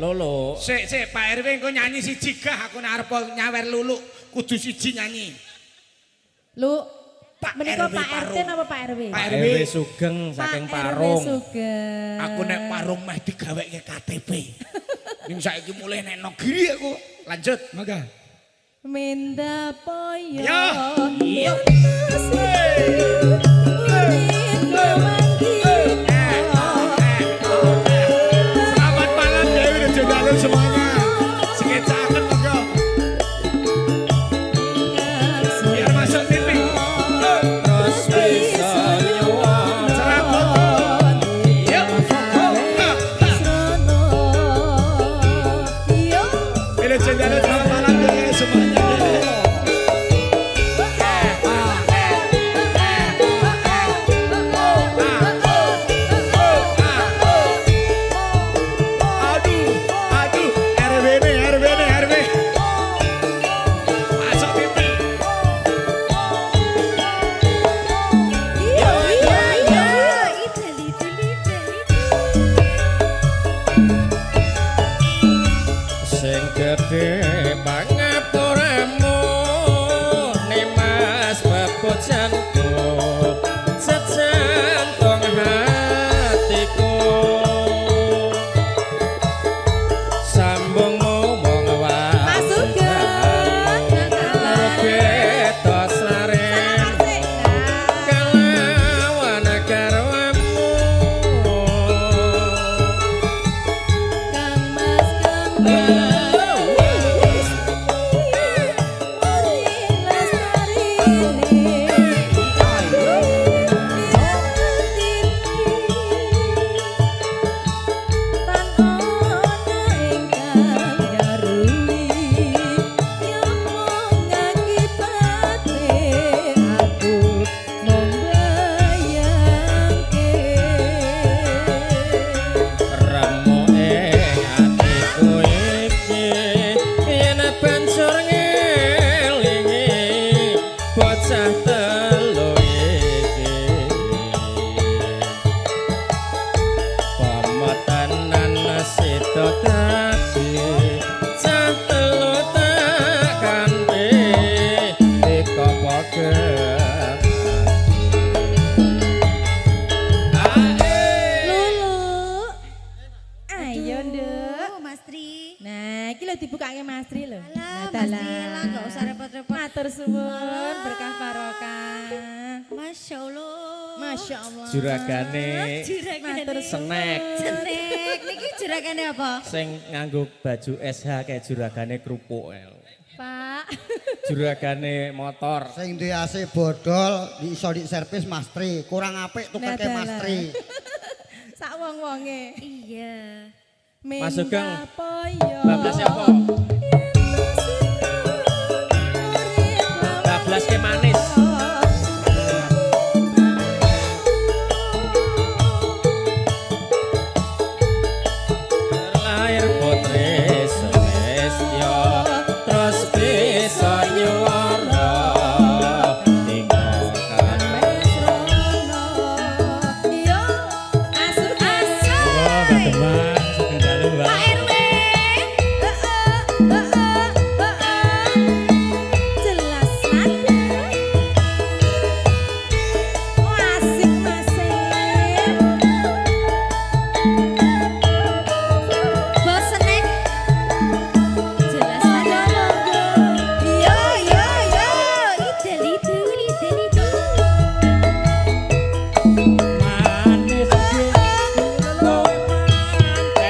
Lulu. Sik Pak RW engko nyanyi siji gah aku nek arep nyawer Lulu kudu siji nyanyi. Lu Pak menika RW Pak RT Parung. napa Pak RW? Pak RW Sugeng saking Parung. Sugeng. Aku nek Parung meh digaweke KTP. Ning saiki mulai nek negeri aku. Lanjut. Mangga. Minda poyo. Ya. Iya. Selamat malam Dewi dan Jodalo semuanya. Skecaken monggo. Biar masuk TV. Terus bisa nyuwun. Serabut. Yuk. Ini Jodalo selamat malam Dewi semuanya. Aduh, RW. Masuk TV. Sing gedhe pangapuramu Nimas bebojanku sejantung hatiku sambung ngomong Sugeng. Beda saren kelawan garwamu Remu ing atiku iki yen banjur ngelingi bocah telu iki pamotanan sida dadi cah telu tak kanthi dikopo Lulu. Ayo, Nduk. Mas Tri. Nah, iki lho dibukake Mas Tri lho. Alah, Nah, Mas Tri lah enggak usah repot-repot. Matur suwun, berkah barokah. Masya Allah. Masya Allah. juragane Matur snack Cenek. Niki juragane apa? sing nganggo baju SH kayak juragane kerupuk Pak. juragane motor Sing duwe AC bodol iso di servis Mas Tri. Kurang apik tukerke Nah, Mas dalah. Tri. Sak wong-wonge. Iya. Mas Sugeng. Poyo. bablas apa? bablas ke manis lahir putri Sulistyo terus bisa nyuwara tinggalkan Yo, asuh-asuh. oh bateman sudah dalu Pak RW. Jelas ada. Oh, asik Mas Em. Bos Cenek. Jelas ada. Yo, yo, yo. Idel itu, idel itu. manis kowe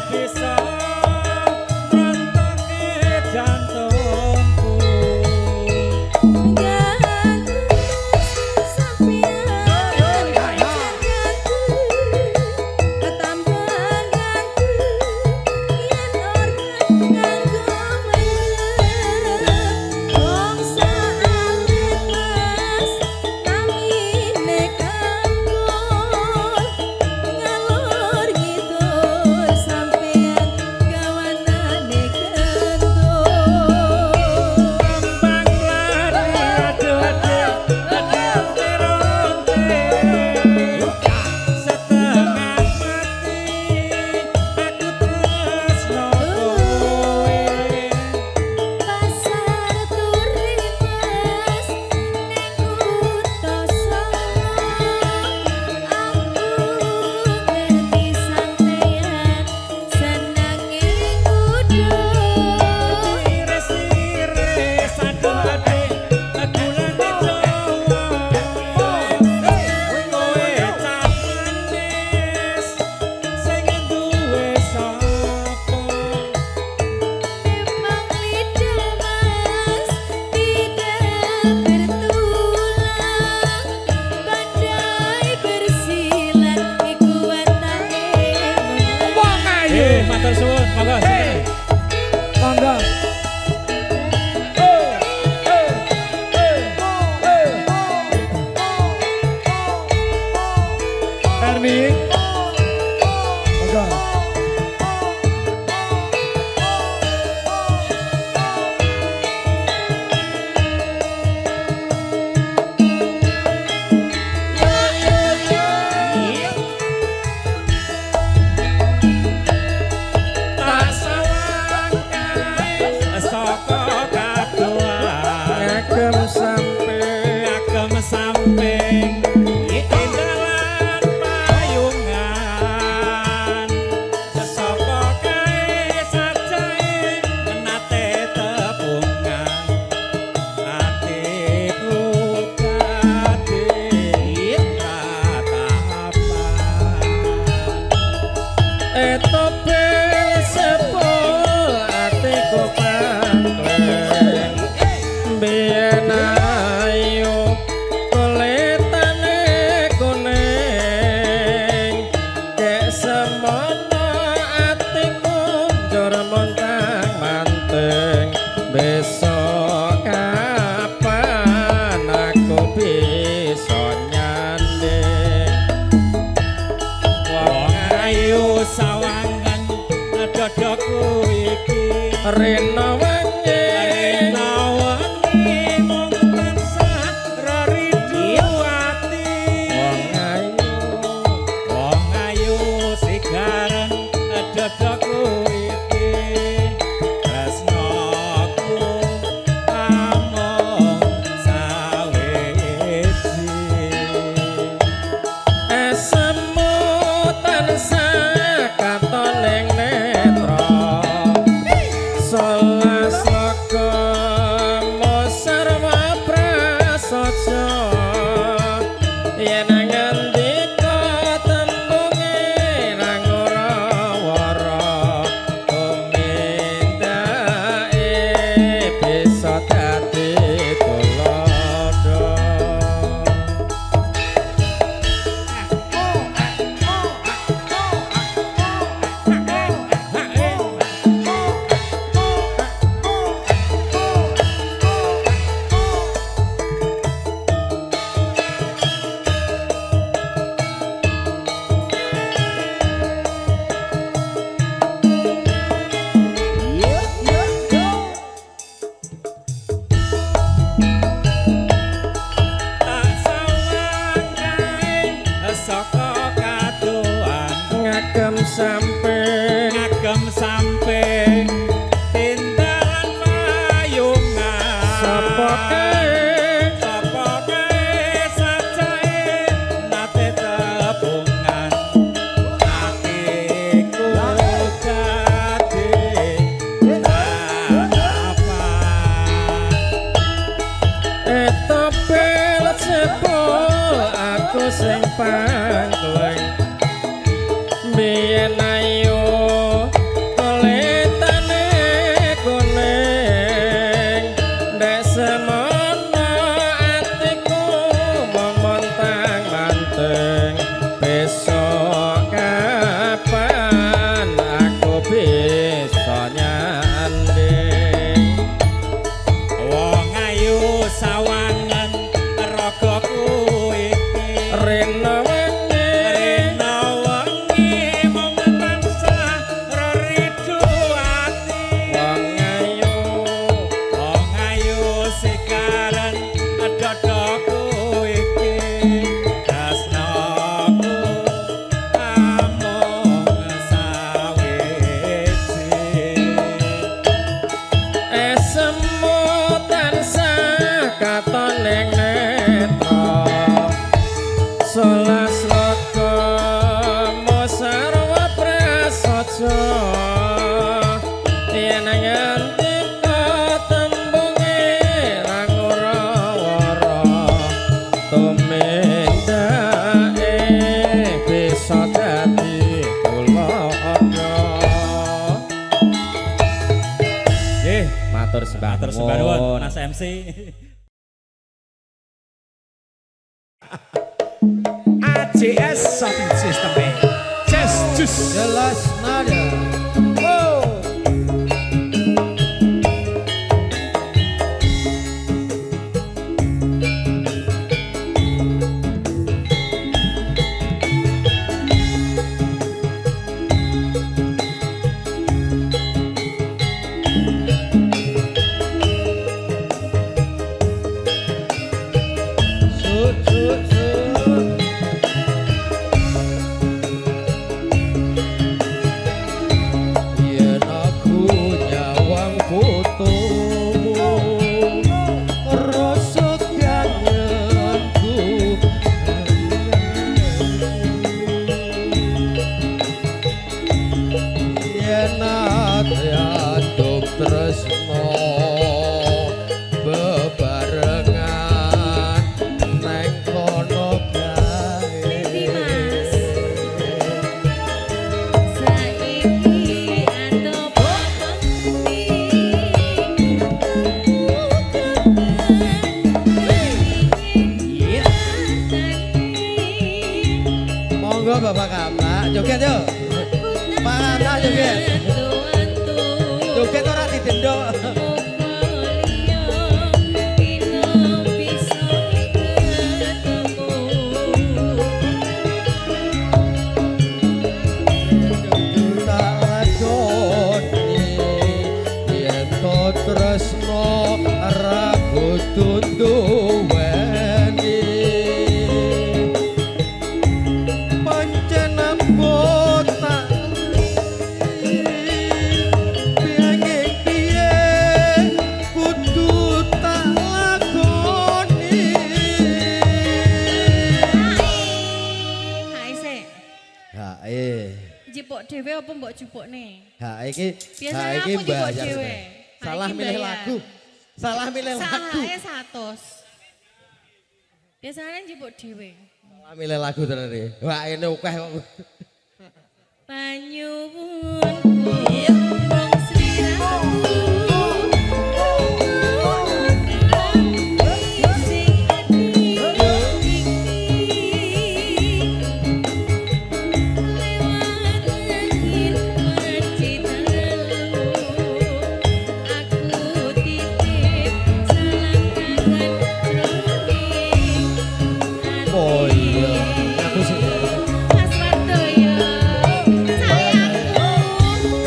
bisa merentoke jantungku. Matur suwun, monggo sini. Monggo. Erni. Monggo. Samping tindalan payungan sesapa kae sajae nate tepungkan atiku dadi ratapan etope sepul atiku pangkleng biyen ayu besok kapan aku bisa nyanding wong ayu sawangan dodokku iki rena wengi mung tansah raridu ati wong ayu sigaran dodokku iki ngagem samping tindalan payungan sapa kae sajae nate tepungkan atiku dadi ratapan etopel sepul aku sing pangkleng biyen ayu yen nganti ketembunge rang ora wara tumindake bisa dadi tulodo. Nggih, matur sembah Matur sembah nuwun Mas MC. AJS Sound System. Just Jelas nada. Oh. yen aku nyawang fotomu rasa kangenku yen ate aduk tresno bebarengan neng kono kae. Mas saiki ado poni Monggo Bapak Kapak, joget yo. Pak Kapak joget. Joget ora didendok. Tak lakoni yen to tresno ragu tunduweni pancen ambot tak piye piye kudu tak lakoni. Hai sik. Hae. Jipuk dhewe apa mbok jupukne? Ha iki Biasanya iki aku jupuk bayar. dhewe. Salah Iki milih bayar. lagu. Salah milih lagu. Sahae 100. Biasanya jipuk dhewe. Salah milih lagu tenan iki. Wah ini akeh kok. Panyuwun wong sliramu sing ati lewat angin macitalu aku titip salam kangen jroning Oh iya, aku sih. Mas Wardoyo sayangku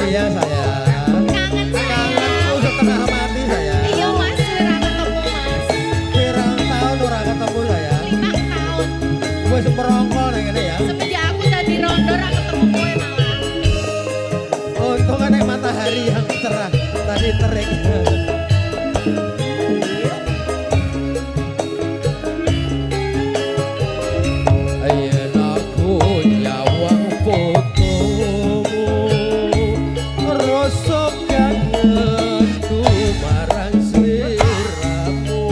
Iya sayang. kangen Kangenku setengah mati sayang. iya mas ora ketemu mas Pirang tahun ora ketemu sayang. 5 tahun Wis merongkol ning kene ya. semenjak aku jadi rondo ora ketemu kowe malah Untung ada matahari yang cerah tadi terik. Yen aku nyawang fotomu rasa kangenku marang sliramu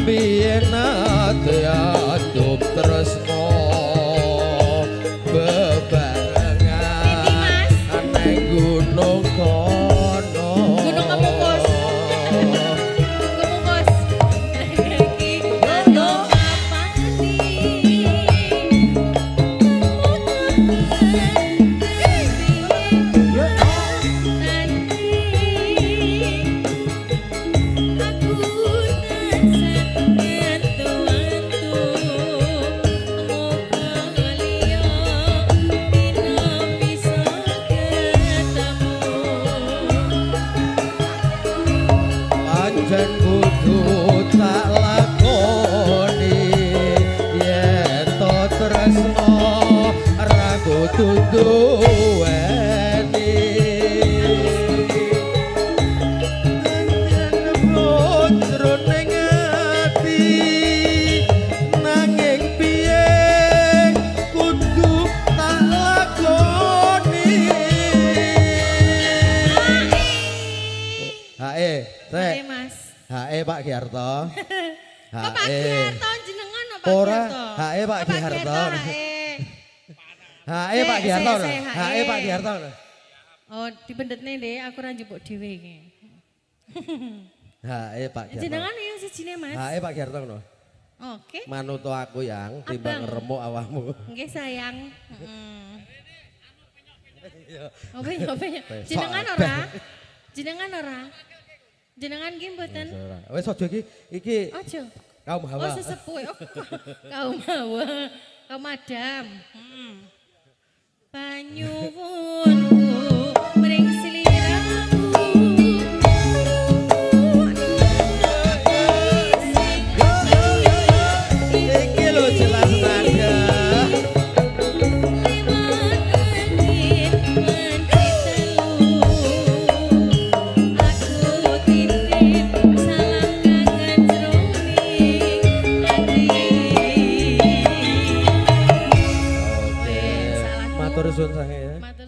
biyen ate aduk tresno bebarengan neng gunung kono. Gunung Kemukus. Kemukus iki ado apani aku tansah ngantu-antu moga liya dina bisa ketemu Pancen kudu tak lakoni yen to tresno ragu tunduweni nyen jroning ati nanging piye kudu tak lakoni. Pak Giarto. Kok Pak Giarto jenengan apa Pak Ora, Giarto? HE Pak Oh, Giarto. HE Pak Sik, Giarto. sik, sik, HE Pak HE. Giarto. Oh, dipendhetne Dek, aku ra njupuk dhewe iki. HE Pak Giarto. Jenengan yang sijine Mas. HE Pak Giarto ngono. Oke. Manuto aku yang timbang Abang. remuk awakmu. Nggih sayang. Opo ya? Besok Jenengan akeh. ora? Jenengan ora? Jenengan nggih mboten? Wis aja iki Ojo. kaum Oh hawa. sesepuh. Oh, kaum hawa. Kaum madam. Banyuwunku mring sliramu. Iki lho jelas nada. Matur suwun sange ya. Matur